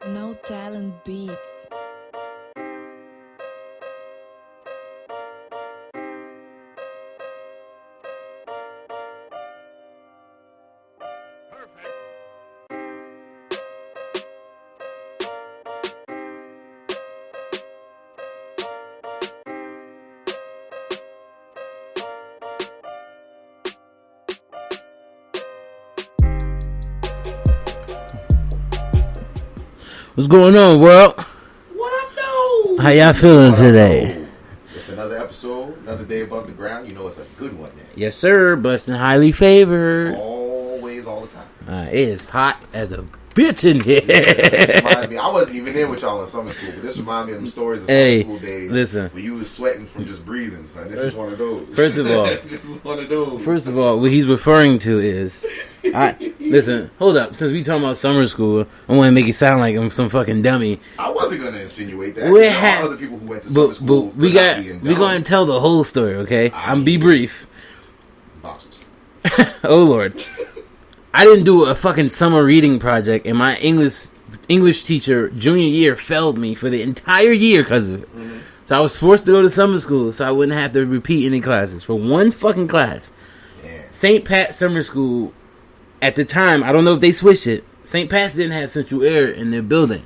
No Talent Beats. What's going on, world? What up, though? How y'all feeling today? It's another episode, another day above the ground. You know it's a good one, man. Yes, sir. Blessed and highly favored. Always, all the time. It is hot as a bitch in here. This reminds me, I wasn't even in with y'all in summer school, but this reminds me of them stories of summer school days. Listen. Where you was sweating from just breathing, son. This is one of those. First of all, this is one of those. First of all, what he's referring to is... listen, hold up. Since we talking about summer school, I want to make it sound like I'm some fucking dummy. I wasn't going to insinuate that. We There have are other people who went to summer school. But we going to tell the whole story, okay? I'm be brief. Boxers. Oh, Lord. I didn't do a fucking summer reading project, and my English teacher, junior year, failed me for the entire year because of it. Mm-hmm. So I was forced to go to summer school so I wouldn't have to repeat any classes for one fucking class. Yeah. St. Pat's Summer School, at the time, I don't know if they switched it, St. Pat's didn't have central air in their building.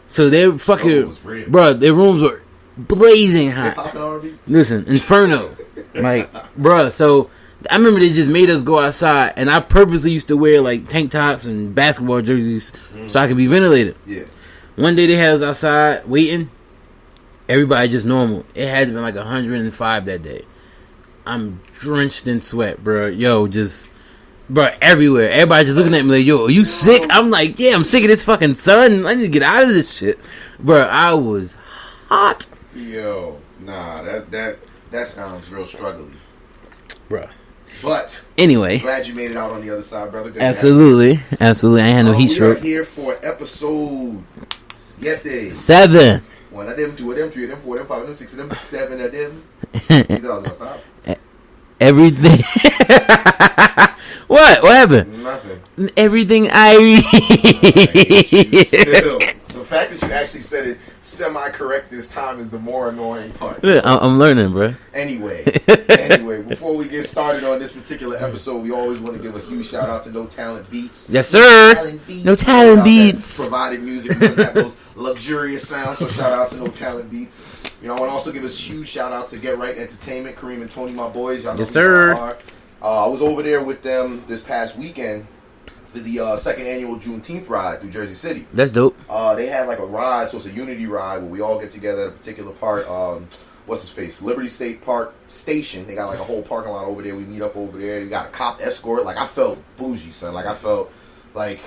So their fucking... Bruh, their rooms were blazing hot. Listen, inferno. Like, bruh, so... I remember they just made us go outside, and I purposely used to wear like tank tops and basketball jerseys so I could be ventilated. Yeah. One day they had us outside waiting. Everybody just normal. It had to be like 105 that day. I'm drenched in sweat, bro. Yo, just everywhere. Everybody just looking at me like, yo, are you sick? I'm like, yeah, I'm sick of this fucking sun. I need to get out of this shit, bro. I was hot. Yo, nah, that sounds real struggly, bro. But anyway, glad you made it out on the other side, brother. Absolutely. I ain't had no heat stroke. We are here for episode 7. One of them, two of them, three of them, four of them, five of them, 6 of them, 7 of them. You thought I was gonna stop? Everything. What happened? Nothing. Everything I read. Still, the fact that you actually said it semi-correct this time is the more annoying part. I'm learning, bro. Anyway, before we get started on this particular episode, we always want to give a huge shout out to No Talent Beats. Yes, sir. No Talent Beats. Provided music and have those luxurious sounds, so shout out to No Talent Beats. You know, I want to also give a huge shout out to Get Right Entertainment, Kareem and Tony, my boys. Y'all know yes, sir. I was over there with them this past weekend for the second annual Juneteenth ride through Jersey City. That's dope. They had like a ride, so it's a unity ride where we all get together at a particular part. What's his face? Liberty State Park Station. They got like a whole parking lot over there. We meet up over there. You got a cop escort. Like I felt bougie, son. Like I felt like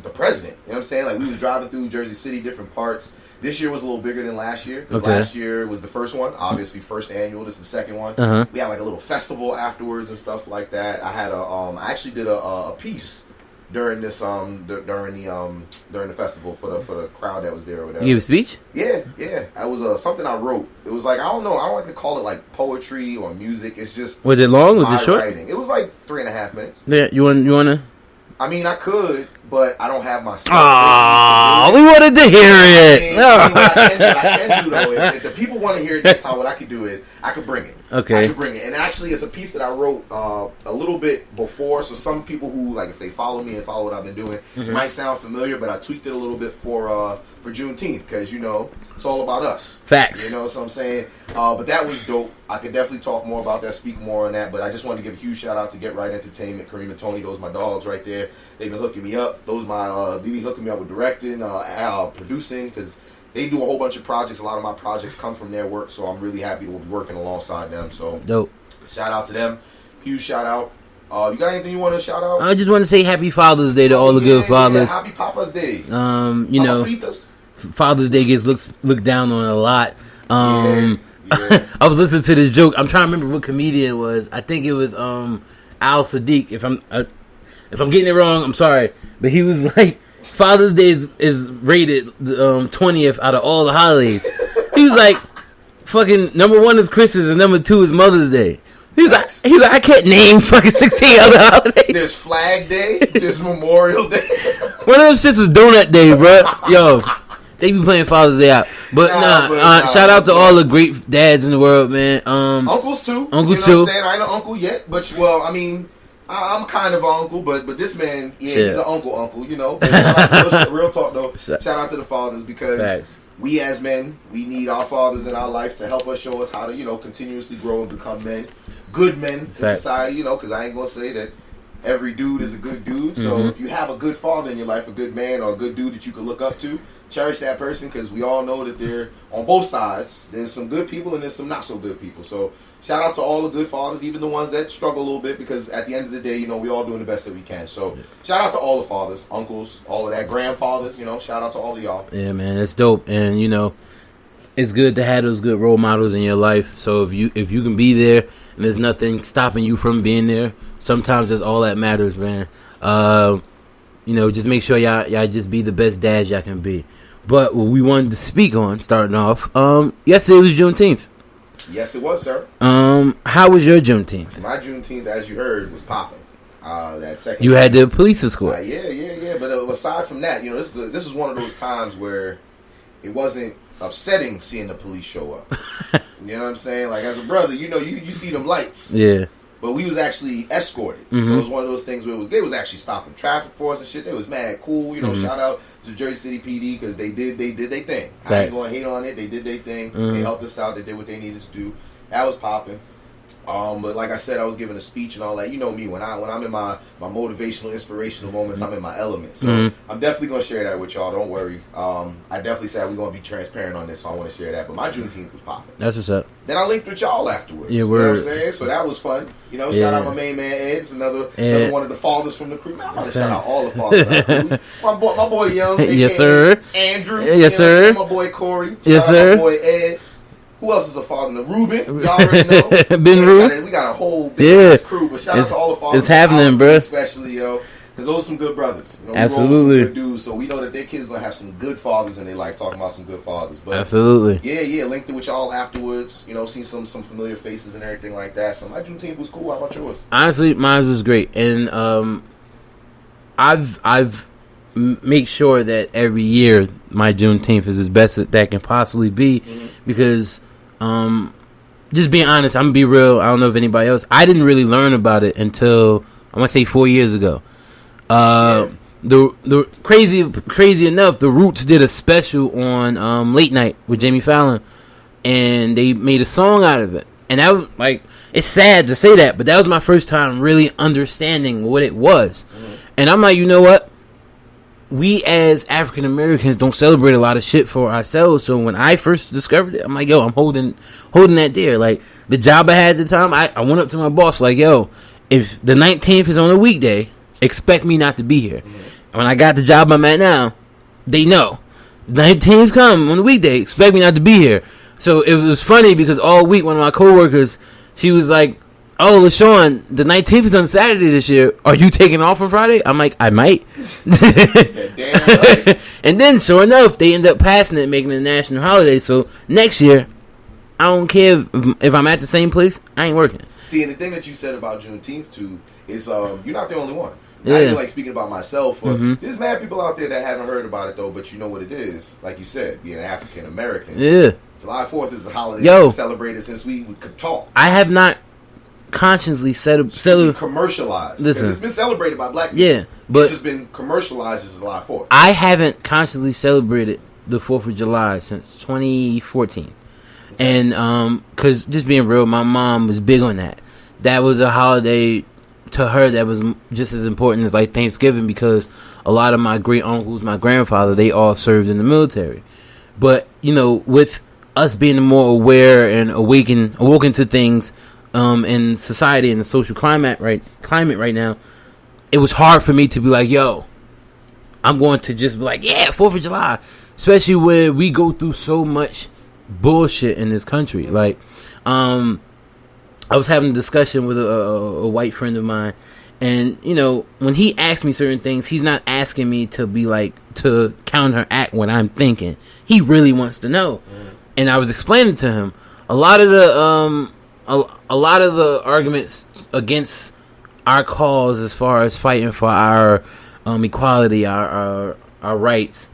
the president. You know what I'm saying? Like we was driving through Jersey City, different parts. This year was a little bigger than last year. Because last year was the first one. Obviously, first annual. This is the second one. Uh-huh. We had like a little festival afterwards and stuff like that. I had I actually did a piece during this during the festival for the crowd that was there or whatever. You gave a speech? Yeah. It was something I wrote. It was like I don't like to call it like poetry or music. It's just was it long? Was it short? Writing. It was like 3.5 minutes. Yeah, you wanna? I mean, I could, but I don't have my stuff. Oh, we wanted to hear it. What I can do though, if the people want to hear it this time, what I could do is I could bring it. Okay. I could bring it, and actually, it's a piece that I wrote a little bit before. So some people who like, if they follow me and follow what I've been doing, it might sound familiar, but I tweaked it a little bit for Juneteenth because it's all about us. Facts. You know what I'm saying? But that was dope. I could definitely talk more about that, speak more on that. But I just wanted to give a huge shout out to Get Right Entertainment, Kareem and Tony. Those my dogs right there. They've been hooking me up. They be hooking me up with directing, producing, because they do a whole bunch of projects. A lot of my projects come from their work, so I'm really happy to be working alongside them. So dope. Shout out to them. Huge shout out. You got anything you want to shout out? I just want to say Happy Father's Day to all the good fathers. Yeah, Happy Papa's Day. You know, Father's Day gets looked down on a lot. Yeah. I was listening to this joke. I'm trying to remember what comedian it was. I think it was Al Sadiq. If I'm getting it wrong, I'm sorry. But he was like, Father's Day is rated 20th out of all the holidays. He was like, fucking number 1 is Christmas and number 2 is Mother's Day. He was like, I can't name fucking 16 other holidays. There's Flag Day. There's Memorial Day. One of them shits was Donut Day, bro. Yo, they be playing Father's Day out. But shout out to all the great dads in the world, man. Uncles too. Uncles you know too. What I'm saying? I ain't an uncle yet, but well, I mean, I'm kind of an uncle, but this man, he's an uncle. You know. But shout out to, real talk though. Shout out to the fathers because. Facts. We as men, we need our fathers in our life to help us, show us how to, continuously grow and become men, good men in society, because I ain't going to say that every dude is a good dude. So if you have a good father in your life, a good man or a good dude that you can look up to, cherish that person because we all know that they're on both sides. There's some good people and there's some not so good people. So shout out to all the good fathers, even the ones that struggle a little bit because at the end of the day, we all doing the best that we can. So shout out to all the fathers, uncles, all of that, grandfathers, shout out to all of y'all. Yeah, man, that's dope. And, it's good to have those good role models in your life. So if you can be there and there's nothing stopping you from being there, sometimes that's all that matters, man. Just make sure y'all just be the best dads y'all can be. But what we wanted to speak on, starting off, yesterday was Juneteenth. Yes, it was, sir. How was your Juneteenth? My Juneteenth, as you heard, was popping. That second. You had the police escort. Yeah. But aside from that, this is one of those times where it wasn't upsetting seeing the police show up. You know what I'm saying? Like as a brother, you see them lights. Yeah. But we was actually escorted, so it was one of those things where they was actually stopping traffic for us and shit. They was mad cool, Shout out to Jersey City PD because they did their thing. Facts. I ain't gonna hate on it. They did their thing. They helped us out. They did what they needed to do. That was popping. But like I said, I was giving a speech and all that. You know me, when I'm in my motivational, inspirational moments, I'm in my element. So I'm definitely gonna share that with y'all. Don't worry. I definitely said we're gonna be transparent on this, so I want to share that. But my Juneteenth was popping. That's what's up. Then I linked with y'all afterwards. Yeah, you know what I'm saying? So that was fun. Shout out my main man Ed's, another one of the fathers from the crew. Man, I want to shout out all the fathers. my boy Young, yes sir. Andrew, yes sir. My boy Corey, yes sir. My boy Ed. Who else is a father? Ruben, y'all already know. Ben Ruben. We got a whole big crew, but shout out to all the fathers. It's happening, bro. Especially, because those are some good brothers. Absolutely. Some good dudes, so we know that their kids gonna have some good fathers in their life. Talking about some good fathers, but absolutely. Yeah. Linked it with y'all afterwards. Seen some familiar faces and everything like that. So my Juneteenth was cool. How about yours? Honestly, mine was great, and I've make sure that every year my Juneteenth is as best that can possibly be because. Just being honest, I'm gonna be real. I don't know if anybody else. I didn't really learn about it until I want to say 4 years ago. The crazy enough, the Roots did a special on Late Night with Jamie Fallon, and they made a song out of it. And that was like, it's sad to say that, but that was my first time really understanding what it was. And I'm like, you know what? We as African Americans don't celebrate a lot of shit for ourselves. So when I first discovered it, I'm like, yo, I'm holding that there. Like the job I had at the time, I went up to my boss like, yo, if the 19th is on a weekday, expect me not to be here. When I got the job I'm at now, they know. The 19th come on the weekday, expect me not to be here. So it was funny because all week one of my coworkers, she was like, oh, LaShawn, the 19th is on Saturday this year. Are you taking off on Friday? I'm like, I might. Damn right. And then, sure enough, they end up passing it, making it a national holiday. So next year, I don't care if I'm at the same place. I ain't working. See, and the thing that you said about Juneteenth, too, is you're not the only one. Yeah. I even speaking about myself. There's mad people out there that haven't heard about it, though, but you know what it is. Like you said, being an African American. Yeah. July 4th is the holiday that's celebrated since we could talk. I have not consciously commercialized because it's been celebrated by black people. Yeah, but it's just been commercialized as July 4th. I haven't consciously celebrated the 4th of July since 2014. And because just being real, my mom was big on that. That was a holiday to her that was just as important as like Thanksgiving because a lot of my great uncles, my grandfather, they all served in the military. But with us being more aware and awoken to things in society and the social climate right now, it was hard for me to be like, yo, I'm going to just be like, yeah, 4th of July, especially where we go through so much bullshit in this country. Like, I was having a discussion with a white friend of mine, and when he asks me certain things, he's not asking me to be like to counteract what I'm thinking. He really wants to know, and I was explaining to him a lot of the a lot of the arguments against our cause as far as fighting for our equality, our rights,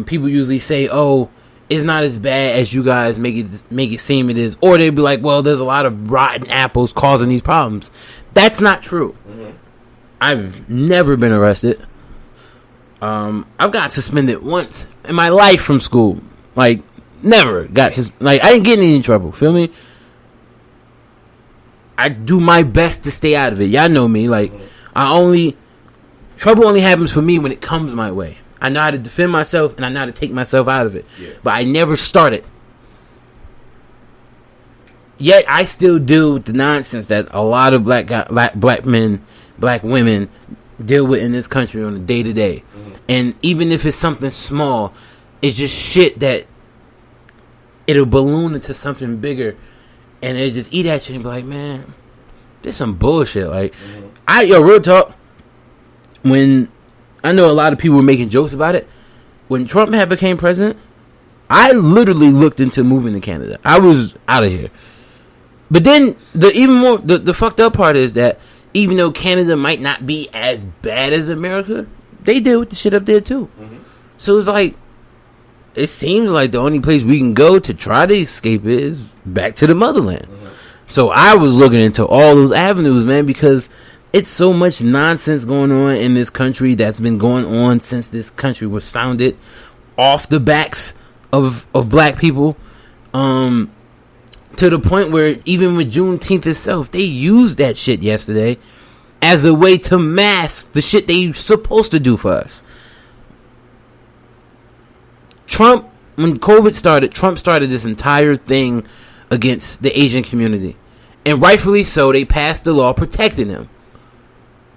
people usually say, "Oh, it's not as bad as you guys make it seem it is," or they'd be like, "Well, there's a lot of rotten apples causing these problems." That's not true. Mm-hmm. I've never been arrested. I've got suspended once in my life from school. Like, never got I didn't get in any trouble. Feel me? I do my best to stay out of it. Y'all know me. Like, trouble only happens for me when it comes my way. I know how to defend myself and I know how to take myself out of it. Yeah. But I never started. Yet I still deal with the nonsense that a lot of black men, black women deal with in this country on a day to day. And even if it's something small, it's just shit that it'll balloon into something bigger, and they just eat at you and be like, "Man, this some bullshit." Like, real talk. When I know a lot of people were making jokes about it, when Trump had became president, I literally looked into moving to Canada. I was out of here. But then the fucked up part is that even though Canada might not be as bad as America, they deal with the shit up there too. Mm-hmm. So it's like, it seems like the only place we can go to try to escape it is back to the motherland. Mm-hmm. So I was looking into all those avenues, man, because it's so much nonsense going on in this country that's been going on since this country was founded, off the backs of black people, to the point where even with Juneteenth itself, they used that shit yesterday as a way to mask the shit they supposed to do for us. Trump, when COVID started, Trump started this entire thing against the Asian community. And rightfully so, they passed the law protecting them.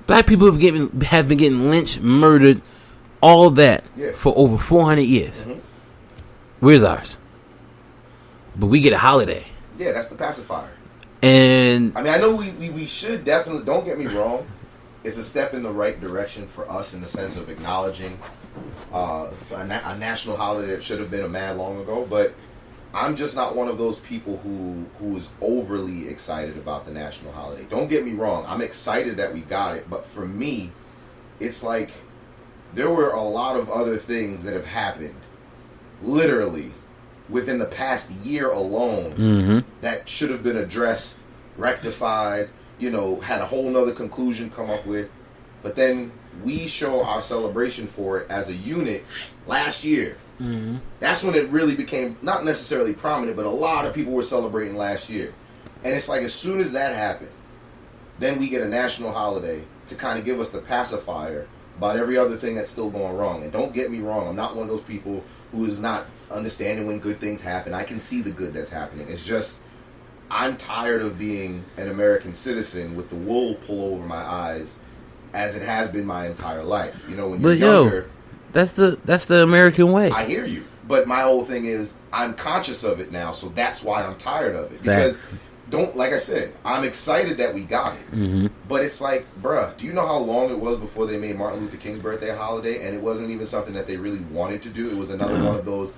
Black people have been getting lynched, murdered, all that for over 400 years. Mm-hmm. Where's ours? But we get a holiday. Yeah, that's the pacifier. And I mean, I know we should definitely, don't get me wrong, it's a step in the right direction for us in the sense of acknowledging a national holiday that should have been a mad long ago, but I'm just not one of those people who is overly excited about the national holiday. Don't get me wrong, I'm excited that we got it, but for me, it's like there were a lot of other things that have happened, literally, within the past year alone, that should have been addressed, rectified, had a whole nother conclusion come up with. But then we show our celebration for it as a unit last year. Mm-hmm. That's when it really became not necessarily prominent, but a lot of people were celebrating last year. And it's like as soon as that happened, then we get a national holiday to kind of give us the pacifier about every other thing that's still going wrong. And don't get me wrong, I'm not one of those people who is not understanding when good things happen. I can see the good that's happening. It's just I'm tired of being an American citizen with the wool pulled over my eyes, as it has been my entire life. When you're younger, that's the American way. I hear you, but my whole thing is I'm conscious of it now, so that's why I'm tired of it. Because like I said, I'm excited that we got it, but it's like, bruh, do you know how long it was before they made Martin Luther King's birthday a holiday, and it wasn't even something that they really wanted to do? It was another one of those,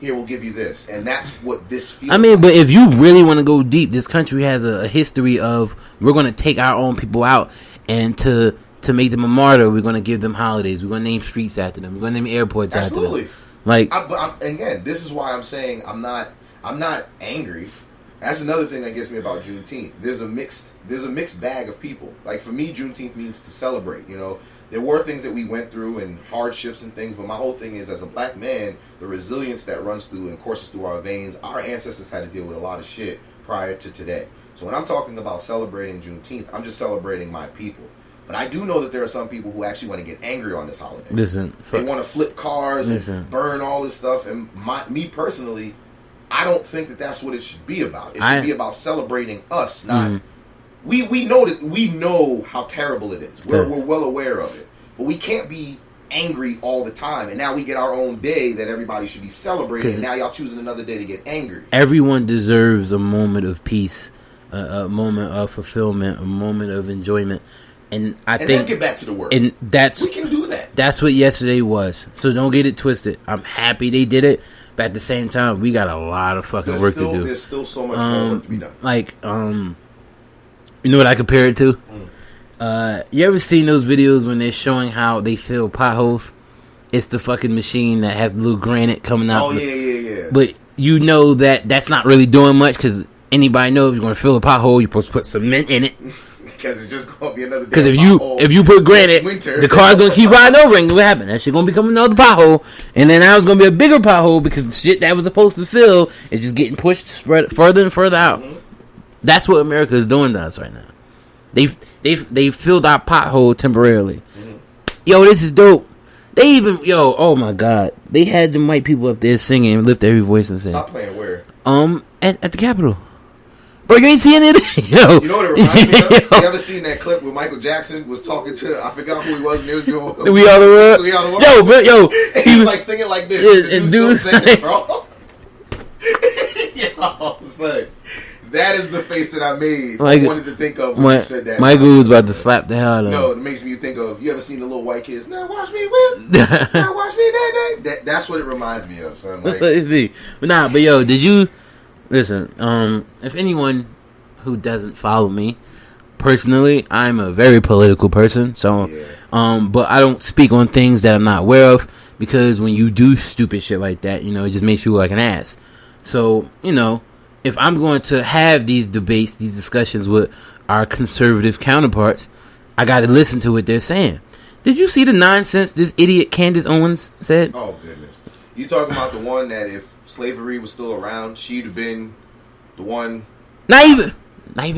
here, we'll give you this, and that's what this feels like. But if you really want to go deep, this country has a history of, we're going to take our own people out, and to make them a martyr, we're going to give them holidays, we're going to name streets after them, we're going to name airports after them. But again, this is why I'm saying I'm not angry. That's another thing that gets me about Juneteenth. There's a mixed bag of people. Like, for me, Juneteenth means to celebrate. There were things that we went through and hardships and things, but my whole thing is, as a black man, the resilience that runs through and courses through our veins, our ancestors had to deal with a lot of shit prior to today. So when I'm talking about celebrating Juneteenth, I'm just celebrating my people. But I do know that there are some people who actually want to get angry on this holiday. They want to flip cars and burn all this stuff. And me personally, I don't think that that's what it should be about. It should be about celebrating us, not... We know how terrible it is. We're well aware of it. But we can't be angry all the time. And now we get our own day that everybody should be celebrating. And now y'all choosing another day to get angry. Everyone deserves a moment of peace, a moment of fulfillment, a moment of enjoyment. And think... then get back to the work. And we can do that. That's what yesterday was. So don't get it twisted. I'm happy they did it. But at the same time, we got a lot of fucking work to do. There's still so much more work to be done. Like, you know what I compare it to? You ever seen those videos when they're showing how they fill potholes? It's the fucking machine that has little granite coming out. Oh, yeah. But you know that that's not really doing much because anybody knows if you're going to fill a pothole, you're supposed to put cement in it. Because it's just going to be another. Because if you put granite, the car's going to keep riding over and what happened? That shit going to become another pothole. And then now it's going to be a bigger pothole because the shit that was supposed to fill is just getting pushed further and further out. Mm-hmm. That's what America is doing to us right now. They've filled our pothole temporarily. Mm-hmm. Yo, this is dope. They even, oh my God. They had the white people up there singing and lift every voice and say. Stop playing where? At the Capitol. Bro, you ain't seeing it? Yo. You know what it reminds me of? You ever seen that clip where Michael Jackson was talking to, I forgot who he was, and they was doing We Are the World? We Are the World. Yo, but and he was like singing like this. Yeah, and dude still singing, bro. Yo, son. That is the face that I made. I wanted to think of when you said that. Michael was about to slap the hell out of him. No, it makes me think of, you ever seen the little white kids? Now watch me whip. Now watch me day. That's what it reminds me of, son. Like, but yo, did you listen? If anyone who doesn't follow me personally, I'm a very political person. So, but I don't speak on things that I'm not aware of because when you do stupid shit like that, it just makes you look like an ass. So, if I'm going to have these debates, these discussions with our conservative counterparts, I got to listen to what they're saying. Did you see the nonsense this idiot Candace Owens said? Oh, goodness. You talking about the one that if slavery was still around, she'd have been the one... Not even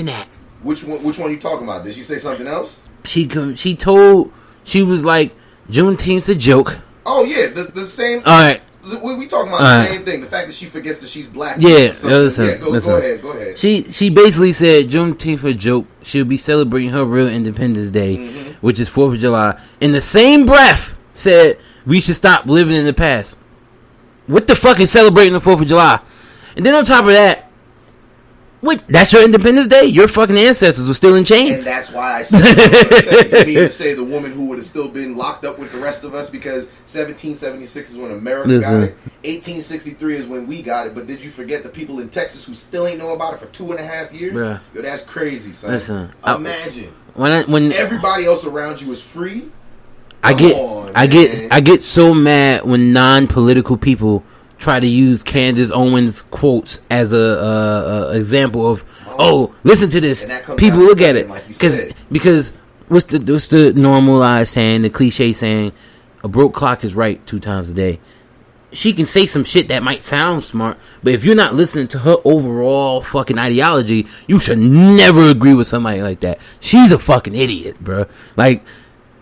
that. Which one you talking about? Did she say something else? She was like, Juneteenth's a joke. Oh, yeah, the same... All right. We talking about the same thing. The fact that she forgets that she's black. Yeah, go ahead. She basically said Juneteenth a joke. She'll be celebrating her real Independence Day, which is 4th of July. In the same breath, said we should stop living in the past. What the fuck is celebrating the 4th of July? And then on top of that, wait, that's your Independence Day? Your fucking ancestors were still in chains. And that's why I said you mean to say the woman who would have still been locked up with the rest of us because 1776 is when America got it. 1863 is when we got it. But did you forget the people in Texas who still ain't know about it for 2.5 years? Bruh. Yo, that's crazy, son. Listen, imagine when everybody else around you is free. I get so mad when non-political people try to use Candace Owens quotes as a example of listen to this, people look at it like because what's the normalized saying, the cliche saying, a broke clock is right 2 times a day. She can say some shit that might sound smart, but if you're not listening to her overall fucking ideology, you should never agree with somebody like that. She's a fucking idiot, bro. Like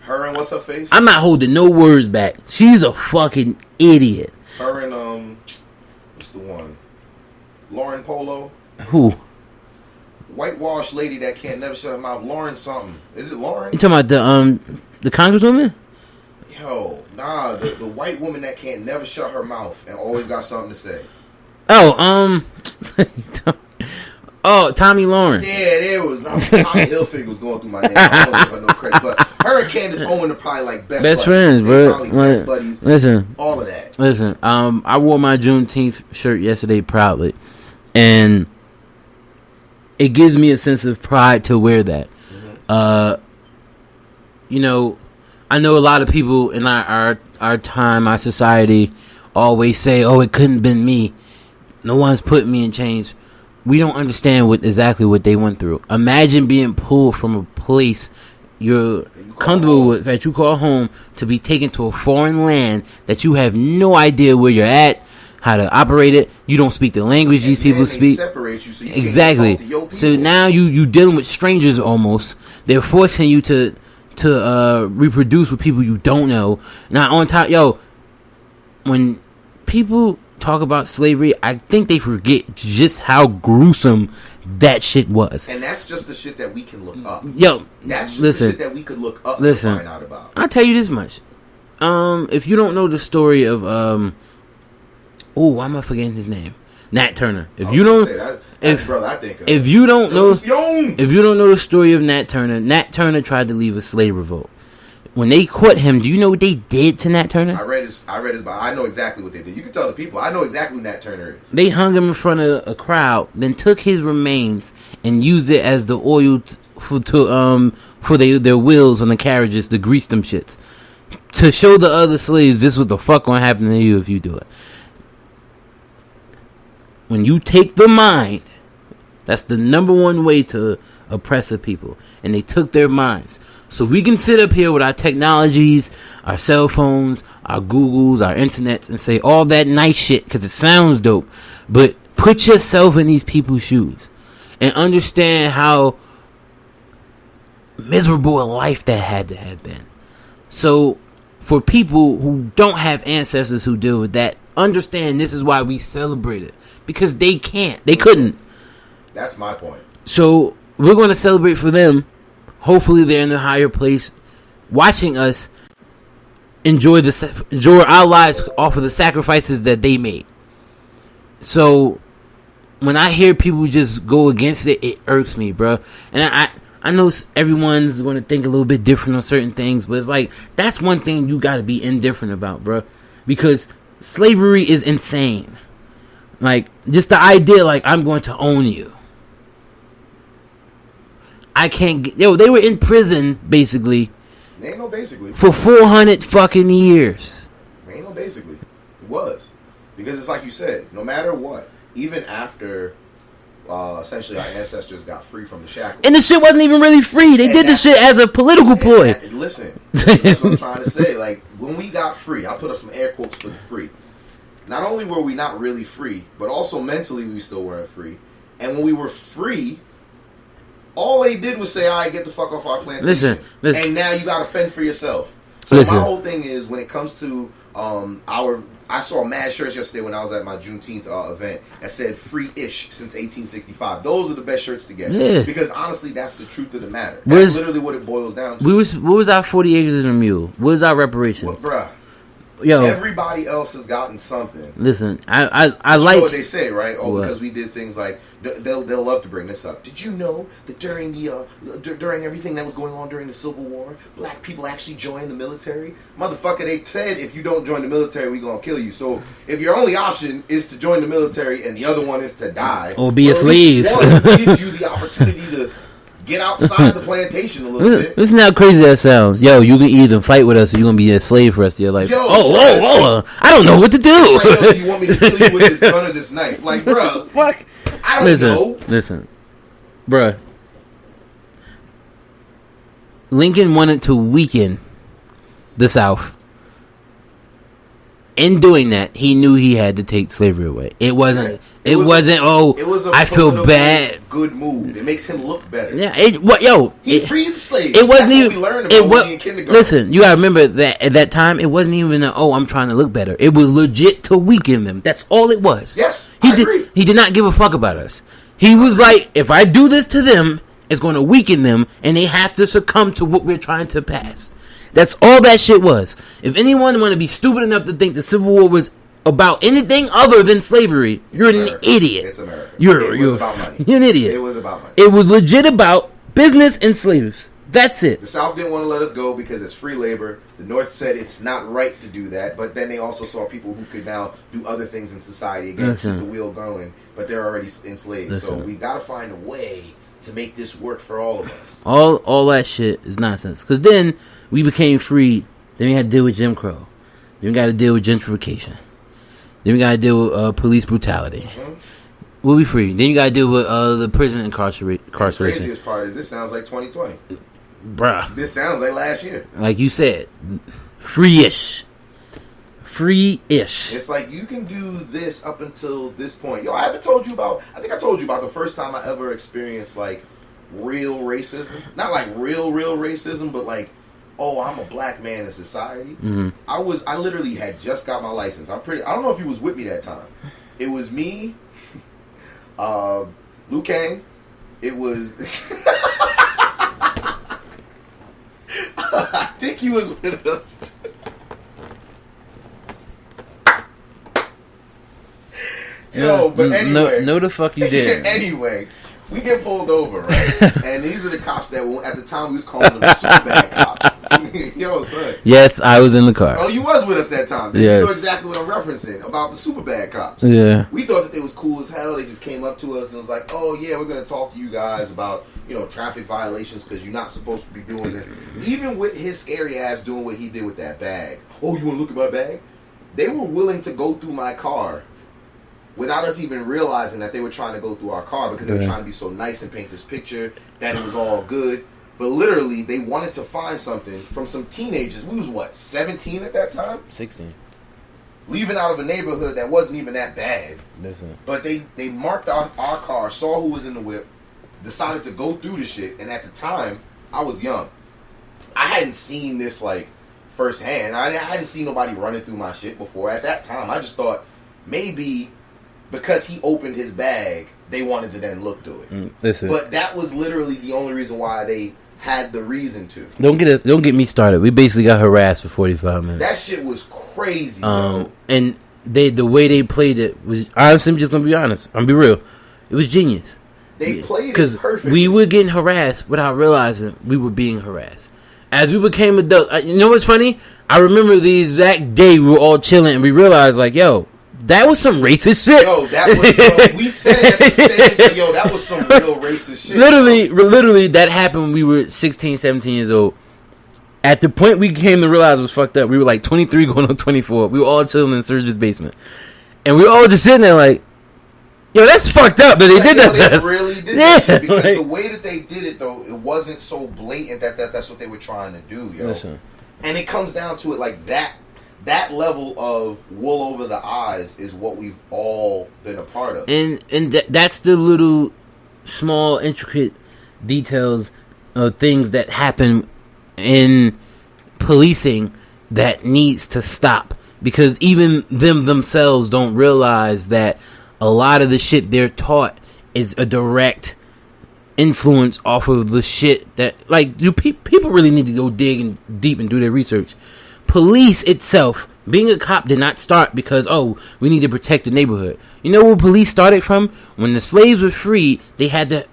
her and what's her face? I'm not holding no words back. She's a fucking idiot. Her and what's the one? Lauren Polo. Who? Whitewashed lady that can't never shut her mouth. Lauren something. Is it Lauren? You talking about the Congresswoman? Yo, nah, the white woman that can't never shut her mouth and always got something to say. Tommy Lawrence. Yeah, there was. Tommy Hilfiger was going through my name. I don't give her no credit, but her and Candace Owens are probably like best friends, bro. Best buddies. Listen, all of that. Listen, I wore my Juneteenth shirt yesterday proudly, and it gives me a sense of pride to wear that. Mm-hmm. I know a lot of people in our time, our society, always say, "Oh, it couldn't have been me. No one's put me in chains." We don't understand exactly what they went through. Imagine being pulled from a place you're comfortable with, that you call home, to be taken to a foreign land that you have no idea where you're at, how to operate it. You don't speak the language these people speak. Separate you, so you exactly. Can't talk to your people. So now you dealing with strangers almost. They're forcing you to reproduce with people you don't know. Now on top, when people talk about slavery, I think they forget just how gruesome that shit was. And that's just the shit that we can look up. That's just the shit that we could look up to find out about. I'll tell you this much. If you don't know the story of why am I forgetting his name? Nat Turner. If you don't know the story of Nat Turner tried to leave a slave revolt. when they caught him, do you know what they did to Nat Turner? I read his bio. I know exactly what they did. You can tell the people. I know exactly who Nat Turner is. They hung him in front of a crowd, then took his remains and used it as the oil for their wheels on the carriages to grease them shits. To show the other slaves, this is what the fuck gonna happen to you if you do it. When you take the mind, that's the number one way to oppress a people. And they took their minds. So we can sit up here with our technologies, our cell phones, our Googles, our internets, and say all that nice shit because it sounds dope. But put yourself in these people's shoes and understand how miserable a life that had to have been. So for people who don't have ancestors who deal with that, understand this is why we celebrate it. Because they can't. They couldn't. That's my point. So we're going to celebrate for them. Hopefully they're in a higher place watching us enjoy our lives off of the sacrifices that they made. So when I hear people just go against it, it irks me, bro. And I know everyone's going to think a little bit different on certain things, but it's like, that's one thing you got to be indifferent about, bro. Because slavery is insane. Like, just the idea, like, I'm going to own you. I can't get... Yo, they were in prison, basically. They ain't no basically. For 400 fucking years. They ain't no basically. It was. Because it's like you said, no matter what, even after... essentially our ancestors got free from the shackles. And the shit wasn't even really free. They did the shit as a political ploy. Listen, that's what I'm trying to say. Like, when we got free, I'll put up some air quotes for the free. Not only were we not really free, but also mentally we still weren't free. And when we were free, all they did was say, all right, get the fuck off our plantation. Listen. And now you got to fend for yourself. So my whole thing is, when it comes to I saw mad shirts yesterday when I was at my Juneteenth event that said free-ish since 1865. Those are the best shirts to get. Yeah. Because honestly, that's the truth of the matter. That's literally what it boils down to. What was our 40 acres and a mule? What was our reparations? Well, bruh. Yo, everybody else has gotten something. Listen, I like... You know what they say, right? Oh, what? Because we did things like... They'll love to bring this up. Did you know that during everything that was going on during the Civil War, black people actually joined the military? Motherfucker, they said if you don't join the military, we gonna kill you. So if your only option is to join the military and the other one is to die... Or be a slave. One gives you the opportunity to... get outside the plantation a little bit. Listen how crazy that sounds. Yo, you can either fight with us or you're going to be a slave for the rest of your life. Yo, whoa. I don't know what to do. Like, yo, you want me to kill you with this gun or this knife? Like, bro. Fuck. I don't know. Listen. Bruh. Lincoln wanted to weaken the South. In doing that, he knew he had to take slavery away. It wasn't, I feel bad. Good move. It makes him look better. Yeah, he freed the slaves. It wasn't even. We learned about when we in kindergarten. Listen, you gotta remember that at that time, it wasn't even I'm trying to look better. It was legit to weaken them. That's all it was. Yes, I agree. He did not give a fuck about us. He was like, if I do this to them, it's going to weaken them, and they have to succumb to what we're trying to pass. That's all that shit was. If anyone want to be stupid enough to think the Civil War was about anything other than slavery, you're an idiot. It's America. It was about money. You're an idiot. It was about money. It was legit about business and slaves. That's it. The South didn't want to let us go because it's free labor. The North said it's not right to do that, but then they also saw people who could now do other things in society again, keep the wheel going, but they're already enslaved. So we got to find a way to make this work for all of us. All that shit is nonsense. Because then we became free. Then we had to deal with Jim Crow. Then we got to deal with gentrification. Then we got to deal with police brutality. Mm-hmm. We'll be free. Then you got to deal with the prison incarceration. The craziest part is this sounds like 2020. Bruh. This sounds like last year. Like you said, free-ish. Free-ish. It's like you can do this up until this point. Yo, I think I told you about the first time I ever experienced like real racism. Not like real racism, but like, oh, I'm a black man in society. Mm-hmm. I literally had just got my license. I don't know if you was with me that time. It was me, Liu Kang. It was I think he was with us. Yo, but anyway. No, the fuck you did. Anyway, we get pulled over, right? And these are the cops that, at the time, we was calling them the super bad cops. Yo, son. Yes, I was in the car. Oh, you was with us that time. Then Yes. You know exactly what I'm referencing about the super bad cops. Yeah. We thought that they was cool as hell. They just came up to us and was like, "Oh yeah, we're gonna talk to you guys about traffic violations because you're not supposed to be doing this." Even with his scary ass doing what he did with that bag. Oh, you want to look at my bag? They were willing to go through my car without us even realizing that they were trying to go through our car because they were trying to be so nice and paint this picture that it was all good. But literally, they wanted to find something from some teenagers. We was, 17 at that time? 16. Leaving out of a neighborhood that wasn't even that bad. Listen. But they marked our car, saw who was in the whip, decided to go through the shit. And at the time, I was young. I hadn't seen this, firsthand. I hadn't seen nobody running through my shit before. At that time, I just thought maybe because he opened his bag, they wanted to then look through it. Listen. But that was literally the only reason why they had the reason to. Don't get me started. We basically got harassed for 45 minutes. That shit was crazy, bro. And the way they played it was, honestly, I'm just gonna be honest. I'm gonna be real. It was genius. They played it because perfectly. we were getting harassed without realizing we were being harassed. As we became adults, you know what's funny? I remember the exact day we were all chilling and we realized, yo, that was some racist shit. Yo, that was we said it at the same time. Yo, that was some real racist shit. Literally, that happened when we were 16, 17 years old. At the point we came to realize it was fucked up, we were 23 going on 24. We were all chilling in Serge's basement. And we were all just sitting there yo, that's fucked up that they did that to us. They really did that shit because the way that they did it, though, it wasn't so blatant that's what they were trying to do, yo. Listen. And it comes down to it that level of wool over the eyes is what we've all been a part of. And that's the little, small, intricate details of things that happen in policing that needs to stop. Because even themselves don't realize that a lot of the shit they're taught is a direct influence off of the shit that, people really need to go dig deep and do their research. Police itself, being a cop, did not start because, we need to protect the neighborhood. You know where police started from? When the slaves were freed, they had to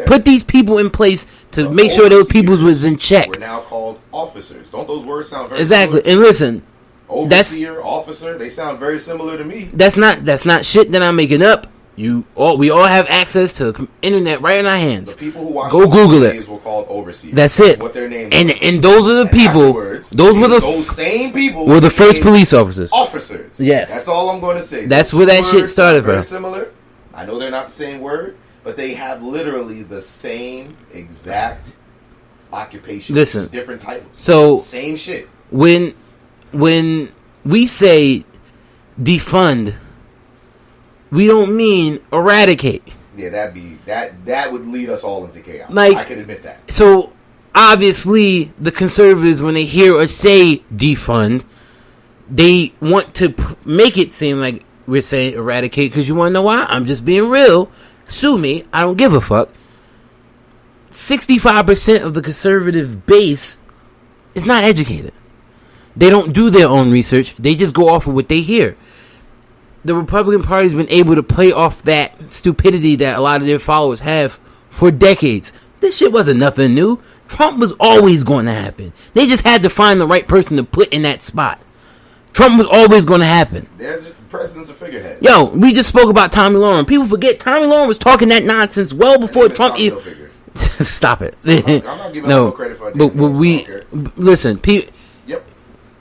put these people in place to make sure those people was in check. We're now called officers. Don't those words sound very exactly? similar? And listen, overseer, officer, they sound very similar to me. That's not shit that I'm making up. We all have access to internet right in our hands. The people who watch go Google it. Were called overseers. That's it. What their names and those are the people. Those same people were the first police officers. Officers. Yes. That's all I'm going to say. That's those where that shit started from. Very similar. I know they're not the same word, but they have literally the same exact occupation. Listen, just different titles. So same shit. When we say defund, we don't mean eradicate. Yeah, that would lead us all into chaos. I can admit that. So obviously, the conservatives, when they hear us say defund, they want to make it seem like we're saying eradicate. Because you want to know why? I'm just being real. Sue me. I don't give a fuck. 65% of the conservative base is not educated. They don't do their own research. They just go off of what they hear. The Republican Party's been able to play off that stupidity that a lot of their followers have for decades. This shit wasn't nothing new. Trump was always going to happen. They just had to find the right person to put in that spot. Trump was always going to happen. The president's a figurehead. Yo, we just spoke about Tommy Lauren. People forget Tommy Lauren was talking that nonsense well before Trump even... Stop it. I'm not giving no credit for it. But listen, yep.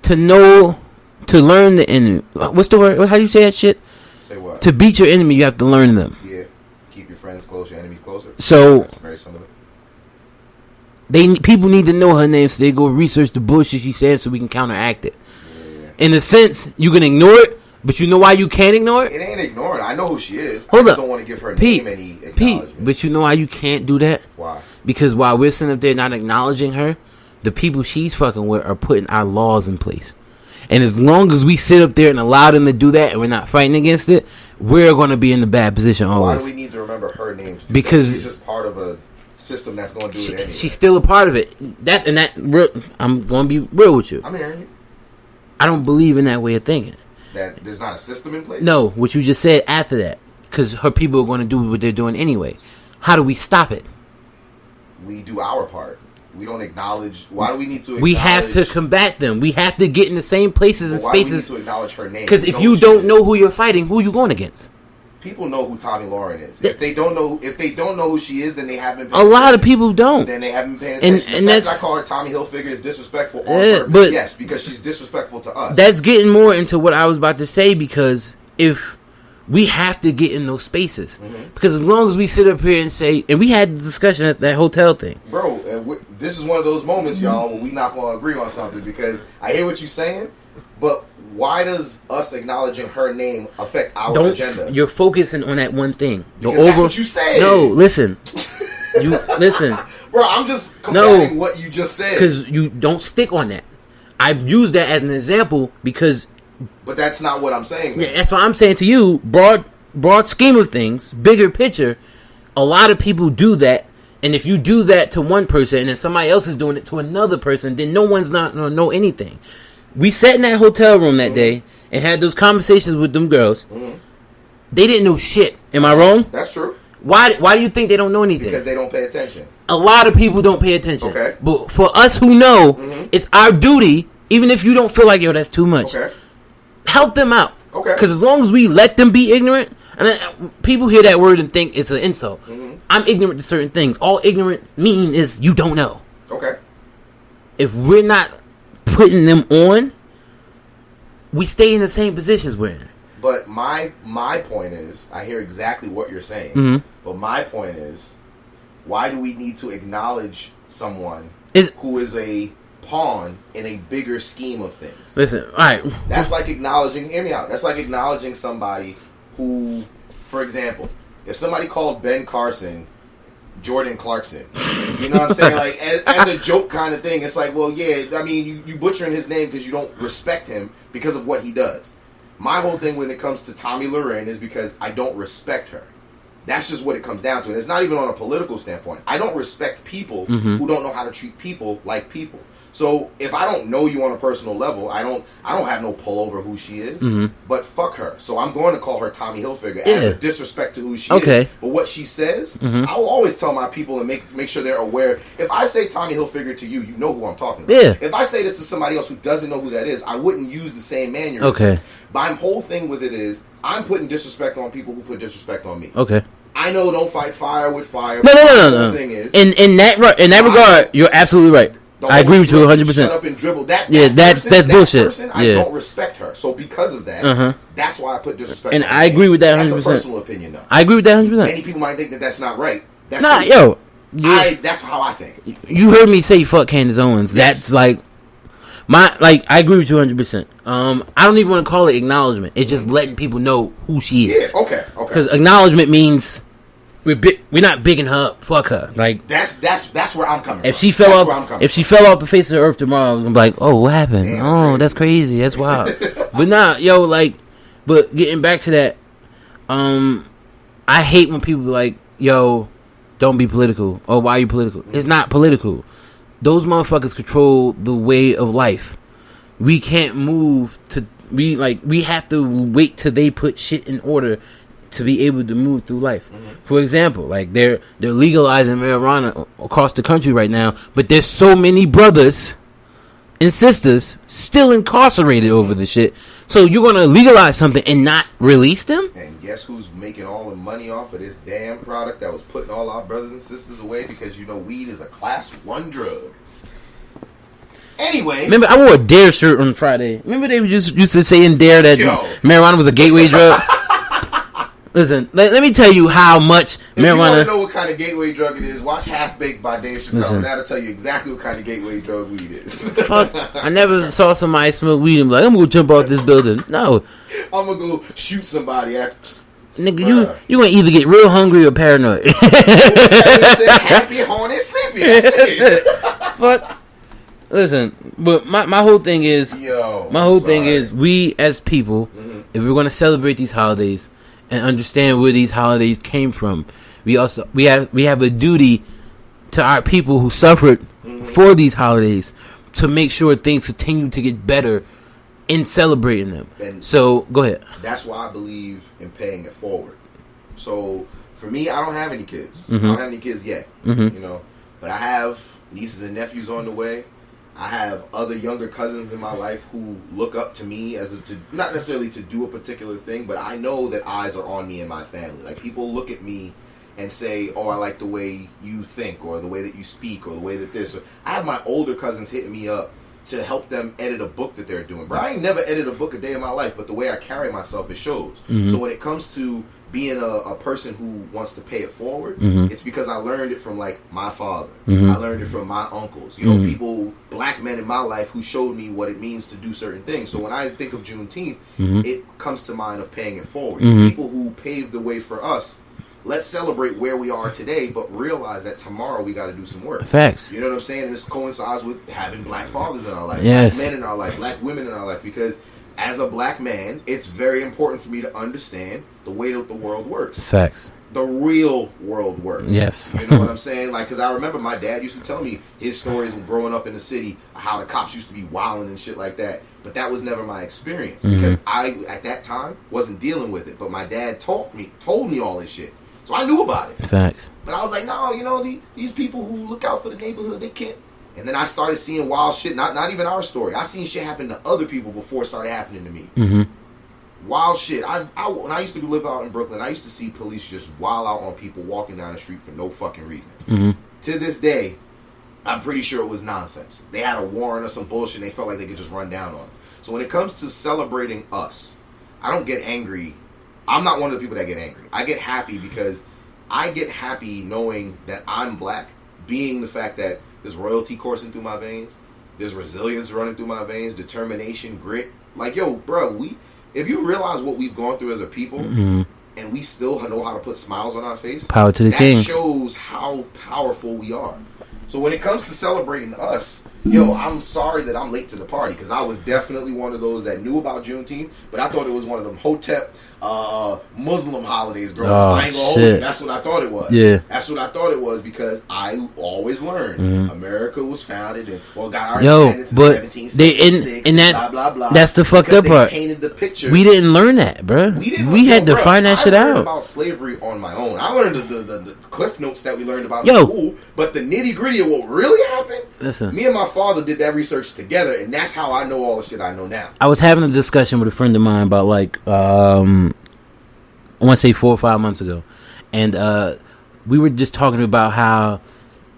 To learn the enemy. What's the word? How do you say that shit? Say what? To beat your enemy, you have to learn them. Yeah. Keep your friends close, your enemies closer. So that's very similar. People need to know her name, so they go research the bullshit she said, so we can counteract it. Yeah. In a sense, you can ignore it, but you know why you can't ignore it? It ain't ignoring. I know who she is. Hold I up. don't want to give her name any acknowledgement. But you know why you can't do that? Why? Because while we're sitting up there not acknowledging her, the people she's fucking with are putting our laws in place. And as long as we sit up there and allow them to do that and we're not fighting against it, we're going to be in the bad position always. Why do we need to remember her name? Because she's just part of a system that's going to do it anyway. She's still a part of it. I'm going to be real with you. I'm hearing you. I don't believe in that way of thinking. That there's not a system in place? No, what you just said after that. Because her people are going to do what they're doing anyway. How do we stop it? We do our part. We don't acknowledge. Why do we need to? We have to combat them. We have to get in the same places and spaces. Why do we need to acknowledge her name? Because if you don't know who you're fighting, who are you going against? People know who Tommy Lauren is. If they don't know who she is, then they haven't. A lot of people don't. Then they haven't been paying attention. And that's, I call her Tommy Hilfiger is disrespectful on purpose. But yes, because she's disrespectful to us. That's getting more into what I was about to say, because if we have to get in those spaces, because as long as we sit up here and say, and we had the discussion at that hotel thing, bro. This is one of those moments, y'all, where we not going to agree on something, because I hear what you're saying, but why does us acknowledging her name affect our agenda? You're focusing on that one thing. That's what you said. No, listen. You listen, bro. I'm just combating what you just said, because you don't stick on that. I've used that as an example because. But that's not what I'm saying. Yeah, that's what I'm saying to you. Broad scheme of things, bigger picture. A lot of people do that, and if you do that to one person, and then somebody else is doing it to another person, then no one's not gonna know anything. We sat in that hotel room that day and had those conversations with them girls. They didn't know shit. Am I wrong? That's true. Why do you think they don't know anything? Because they don't pay attention. A lot of people don't pay attention. Okay. But for us who know, it's our duty, even if you don't feel like, yo, that's too much. Okay. Help them out. Okay. Because as long as we let them be ignorant, and people hear that word and think it's an insult. I'm ignorant to certain things. All ignorant mean is you don't know. Okay. If we're not putting them on, we stay in the same positions we're in. But my point is, I hear exactly what you're saying. But my point is, why do we need to acknowledge someone who is a pawn in a bigger scheme of things? Listen, all right. That's like acknowledging, hear me out. That's like acknowledging somebody who, for example, if somebody called Ben Carson Jordan Clarkson, you know what I'm saying? Like, as a joke kind of thing, it's like, well, yeah, I mean, you butchering his name because you don't respect him because of what he does. My whole thing when it comes to Tommy Lauren is because I don't respect her. That's just what it comes down to. And it's not even on a political standpoint. I don't respect people who don't know how to treat people like people. So if I don't know you on a personal level, I don't have no pull over who she is. But fuck her. So I'm going to call her Tommy Hilfiger as a disrespect to who she is. But what she says, I will always tell my people and make sure they're aware. If I say Tommy Hilfiger to you, you know who I'm talking about. Yeah. If I say this to somebody else who doesn't know who that is, I wouldn't use the same mannerisms. Okay. My whole thing with it is I'm putting disrespect on people who put disrespect on me. Okay. I know don't fight fire with fire. No. The thing is, in that regard, you're absolutely right. I agree with you 100%. Shut up and dribble. That's bullshit. Person, I don't respect her. So because of that, that's why I put disrespect. And I agree with that 100%. That's a personal opinion, though. I agree with that 100%. Many people might think that that's not right. That's that's how I think. You heard me say fuck Candace Owens. Yes. That's like I agree with you 100%. I don't even want to call it acknowledgement. It's just letting people know who she is. Yeah. Okay. Because acknowledgement means we're not bigging her up. Fuck her. Like that's where I'm coming. If she fell off the face of the earth tomorrow, I was gonna be like, oh, what happened? Damn, that's crazy. That's wild. But nah, yo, but getting back to that, I hate when people be like, yo, don't be political. Oh, why are you political? It's not political. Those motherfuckers control the way of life. We can't move we have to wait till they put shit in order to be able to move through life. For example, like they're legalizing marijuana across the country right now, but there's so many brothers and sisters still incarcerated over the shit. So you're gonna legalize something and not release them? And guess who's making all the money off of this damn product that was putting all our brothers and sisters away? Because weed is a class 1 drug. Anyway, remember I wore a Dare shirt on Friday. Remember they used to say in Dare that marijuana was a gateway drug. Listen, let me tell you how much marijuana. If you want to know what kind of gateway drug it is, watch Half Baked by Dave Chappelle. That'll tell you exactly what kind of gateway drug weed is. Fuck, I never saw somebody smoke weed and be like, I'm gonna jump off this building. No, I'm gonna go shoot somebody after. Nigga, you gonna either get real hungry or paranoid. Happy, horny, sleepy. That's it. Fuck. Listen, but my whole thing is, we as people, if we're gonna celebrate these holidays and understand where these holidays came from, we have a duty to our people who suffered for these holidays to make sure things continue to get better in celebrating them. And so go ahead. That's why I believe in paying it forward. So for me, I don't have any kids. I don't have any kids yet. But I have nieces and nephews on the way. I have other younger cousins in my life who look up to me not necessarily to do a particular thing, but I know that eyes are on me and my family. Like, people look at me and say, oh, I like the way you think, or the way that you speak, or the way that this. Or I have my older cousins hitting me up to help them edit a book that they're doing. Bro, I ain't never edited a book a day in my life, but the way I carry myself, it shows. Mm-hmm. So when it comes to being a person who wants to pay it forward, it's because I learned it from, like, my father. I learned it from my uncles. You know, people, black men in my life who showed me what it means to do certain things. So when I think of Juneteenth, it comes to mind of paying it forward. People who paved the way for us. Let's celebrate where we are today, but realize that tomorrow we got to do some work. Facts. You know what I'm saying? And this coincides with having black fathers in our life, yes. black men in our life, black women in our life. Because as a black man, it's very important for me to understand the way that the world works. Facts. The real world works. Yes. You know what I'm saying? Like, because I remember my dad used to tell me his stories of growing up in the city, how the cops used to be wilding and shit like that. But that was never my experience because I, at that time, wasn't dealing with it. But my dad told me all this shit. So I knew about it. Facts. But I was like, no, you know, these people who look out for the neighborhood, they can't. And then I started seeing wild shit. Not even our story. I seen shit happen to other people before it started happening to me. Wild shit. When I used to live out in Brooklyn, I used to see police just wild out on people walking down the street for no fucking reason. To this day, I'm pretty sure it was nonsense. They had a warrant or some bullshit. And they felt like they could just run down on them. So when it comes to celebrating us, I don't get angry. I'm not one of the people that get angry. I get happy because I get happy knowing that I'm black, being the fact that there's royalty coursing through my veins, there's resilience running through my veins, determination, grit. Like, yo, bro, if you realize what we've gone through as a people, and we still know how to put smiles on our face, power to the king. That shows how powerful we are. So when it comes to celebrating us, yo, I'm sorry that I'm late to the party because I was definitely one of those that knew about Juneteenth, but I thought it was one of them Hotep Muslim holidays growing up. I ain't gonna hold you. That's what I thought it was. Yeah. That's what I thought it was because I always learned America was founded and got our independence in 1776 and that, blah blah blah. That's the fucked up part. Painted the picture. We didn't learn that, bro. We had to find that shit out. I learned about slavery on my own. I learned the cliff notes that we learned about in school, but the nitty gritty of what really happened. Listen, me and my father did that research together, and that's how I know all the shit I know now. I was having a discussion with a friend of mine about I want to say 4 or 5 months ago, and we were just talking about how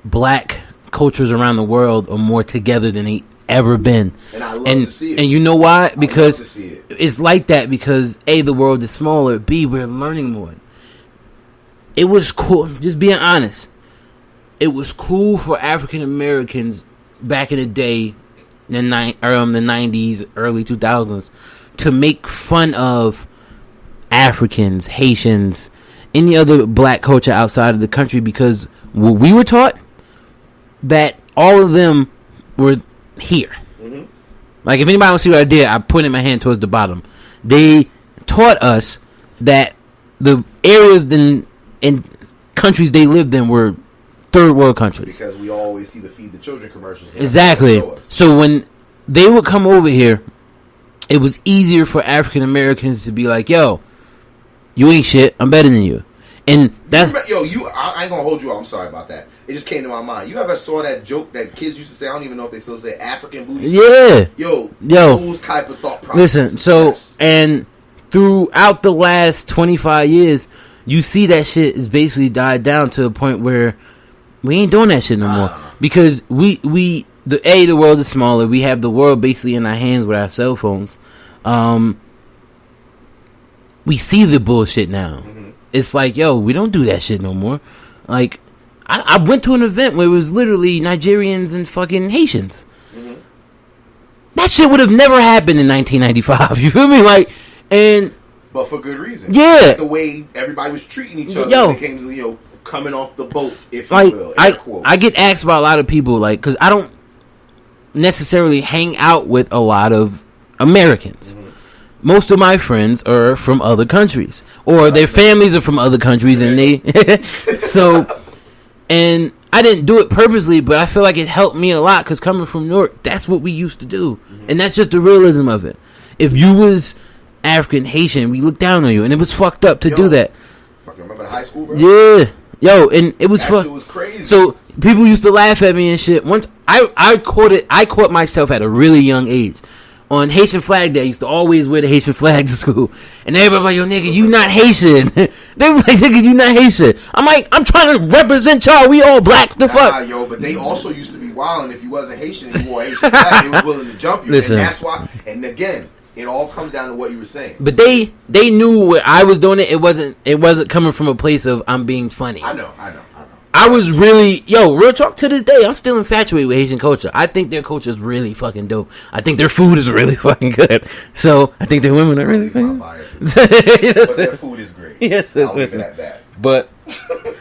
black cultures around the world are more together than they ever been. And I love to see it. And you know why? Because it's like that because A, the world is smaller, B, we're learning more. It was cool, just being honest. It was cool for African Americans back in the day, the 90s, early 2000s, to make fun of Africans, Haitians, any other black culture outside of the country because what we were taught that all of them were here. Like, if anybody don't see what I did, I pointed my hand towards the bottom. They taught us that the areas in countries they lived in were third world countries. Because we always see the Feed the Children commercials. Exactly. So when they would come over here, it was easier for African Americans to be like, yo, you ain't shit, I'm better than you. And that's... I ain't gonna hold you out, I'm sorry about that. It just came to my mind. You ever saw that joke that kids used to say? I don't even know if they still say African booty. Yeah. Yo. Those type of thought processes. Listen, so, and throughout the last 25 years, you see that shit has basically died down to a point where we ain't doing that shit no more. Because the world is smaller. We have the world basically in our hands with our cell phones. We see the bullshit now. It's like, yo, we don't do that shit no more. Like, I went to an event where it was literally Nigerians and fucking Haitians. That shit would have never happened in 1995. You feel me? Like, but for good reason. Yeah. Like the way everybody was treating each other when it came to, coming off the boat, if you will. I get asked by a lot of people, like, because I don't necessarily hang out with a lot of Americans. Most of my friends are from other countries, or their families are from other countries, and and I didn't do it purposely, but I feel like it helped me a lot because coming from New York, that's what we used to do, and that's just the realism of it. If you was African, Haitian, we looked down on you, and it was fucked up to do that. Fucking remember the high school, bro? Yeah. Yo, and it was That shit was crazy. So people used to laugh at me and shit. Once I caught myself at a really young age. On Haitian Flag Day, I used to always wear the Haitian flag to school. And everybody like, yo, nigga, you not Haitian. They were like, nigga, you not Haitian. I'm like, I'm trying to represent y'all. We all black. The fuck? Yo, but they also used to be wilding. If you wasn't Haitian and you wore a Haitian flag, they was willing to jump you. Listen. And that's why, and again, it all comes down to what you were saying. But they knew what I was doing. It wasn't coming from a place of I'm being funny. I know. I was really, real talk to this day, I'm still infatuated with Haitian culture. I think their culture is really fucking dope. I think their food is really fucking good. So, I think their women are really fucking good. But their food is great. Yes, I'll leave it at that. But,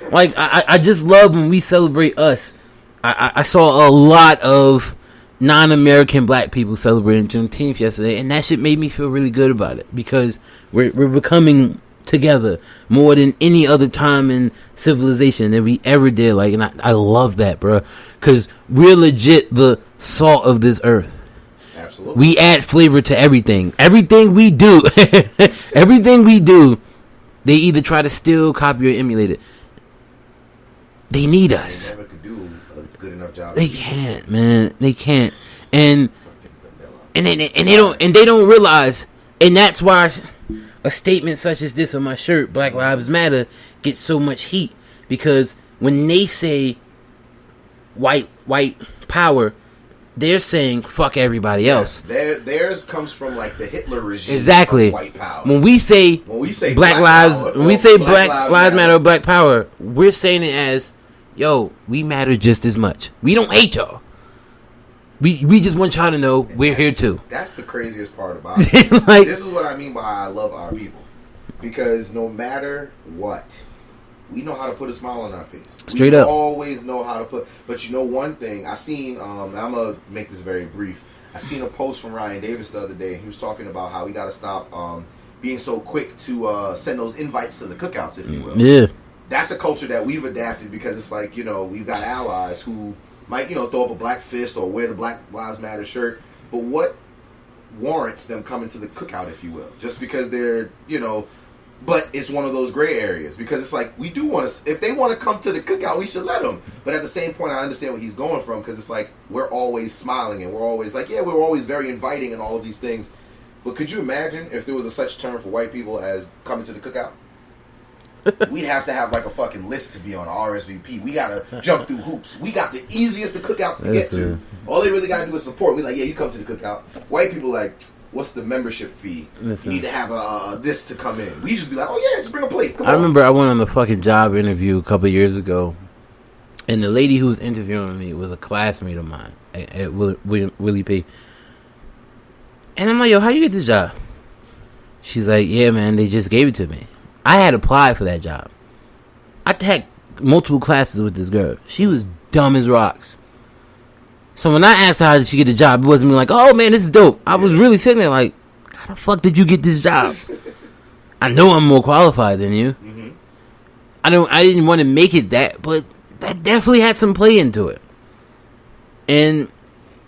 like, I just love when we celebrate us. I saw a lot of non-American black people celebrating Juneteenth yesterday, and that shit made me feel really good about it. Because we're becoming together more than any other time in civilization that we ever did. Like, and I love that, bro, because we're legit the salt of this earth. Absolutely. We add flavor to everything we do. Everything we do, they either try to steal, copy, or emulate it. They need us. They never could do a good enough job. They can't, man. They can't. And they don't realize, and that's why a statement such as this on my shirt, Black Lives Matter, gets so much heat. Because when they say white power, they're saying fuck everybody else. Theirs comes from like the Hitler regime. Exactly. Of white power. When we say Black Lives Matter or Black Power, we're saying it as, yo, we matter just as much. We don't hate y'all. We just want y'all to know we're here too. That's the craziest part about it. Like, this is what I mean by I love our people. Because no matter what, we know how to put a smile on our face. Straight up. We always know how to put. But you know one thing, I seen, and I'm going to make this very brief. I seen a post from Ryan Davis the other day. He was talking about how we got to stop being so quick to send those invites to the cookouts, if you will. Yeah. That's a culture that we've adapted because it's like, we've got allies who might, throw up a black fist or wear the Black Lives Matter shirt. But what warrants them coming to the cookout, if you will? Just because they're, but it's one of those gray areas. Because it's like, we do want to, if they want to come to the cookout, we should let them. But at the same point, I understand where he's going from. Because it's like, we're always smiling and we're always like, yeah, we're always very inviting and all of these things. But could you imagine if there was a such term for white people as coming to the cookout? We'd have to have like a fucking list to be on RSVP. We gotta jump through hoops. We got the easiest of cookouts to get to. All they really gotta do is support. We like, yeah, you come to the cookout. White people like, what's the membership fee? Listen. You need to have this to come in. We just be like, oh yeah, just bring a plate. Come on. I remember I went on the fucking job interview a couple years ago, and the lady who was interviewing me was a classmate of mine at Willie P. And I'm like, yo, how you get this job? She's like, yeah, man, they just gave it to me. I had applied for that job. I had multiple classes with this girl. She was dumb as rocks. So when I asked her how did she get the job, it wasn't me like, oh man, this is dope. I was really sitting there like, how the fuck did you get this job? I know I'm more qualified than you. Mm-hmm. I didn't want to make it that, but that definitely had some play into it. And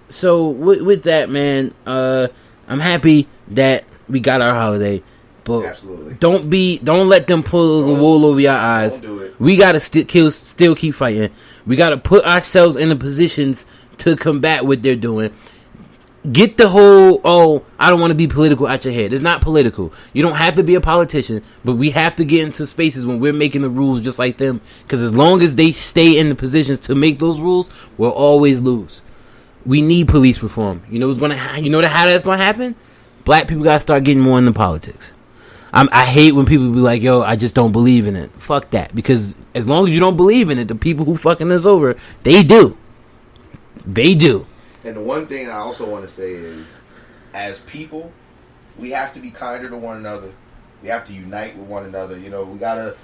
so with that, man, I'm happy that we got our holiday. But absolutely. Don't let them pull the wool over your eyes. Don't do it. We gotta still keep fighting. We gotta put ourselves in the positions to combat what they're doing. Get the whole, I don't want to be political out your head. It's not political. You don't have to be a politician, but we have to get into spaces when we're making the rules just like them. Because as long as they stay in the positions to make those rules, we'll always lose. We need police reform. You know how that's gonna happen? Black people gotta start getting more into politics. I hate when people be like, yo, I just don't believe in it. Fuck that. Because as long as you don't believe in it, the people who fucking us over, they do. They do. And the one thing I also want to say is, as people, we have to be kinder to one another. We have to unite with one another. We gotta,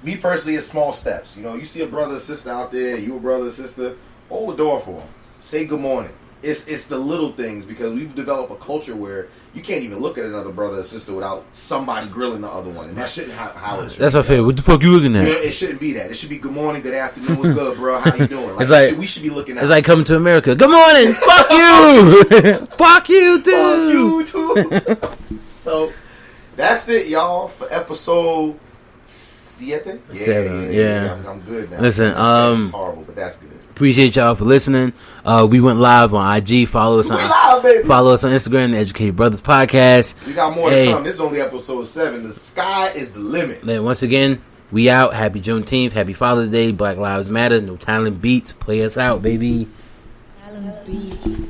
me personally, it's small steps. You see a brother or sister out there, you a brother or sister, hold the door for them. Say good morning. It's the little things, because we've developed a culture where you can't even look at another brother or sister without somebody grilling the other one, and that shouldn't how it should. That's what I feel. What the fuck you looking at? Yeah, it shouldn't be that. It should be good morning, good afternoon, what's good, bro? How you doing? We should be looking at. It's like coming to America. Good morning. Fuck you. Fuck you too. Fuck you too. So that's it, y'all, for episode Siete? Yeah. I'm good now. Listen, It's horrible, but that's good. Appreciate y'all for listening. We went live on IG. Follow us on Instagram, the Educated Brothers Podcast. We got more to come. This is only episode 7. The sky is the limit. Then once again, we out. Happy Juneteenth. Happy Father's Day. Black Lives Matter. No Talent Beats. Play us out, baby. Talent Beats.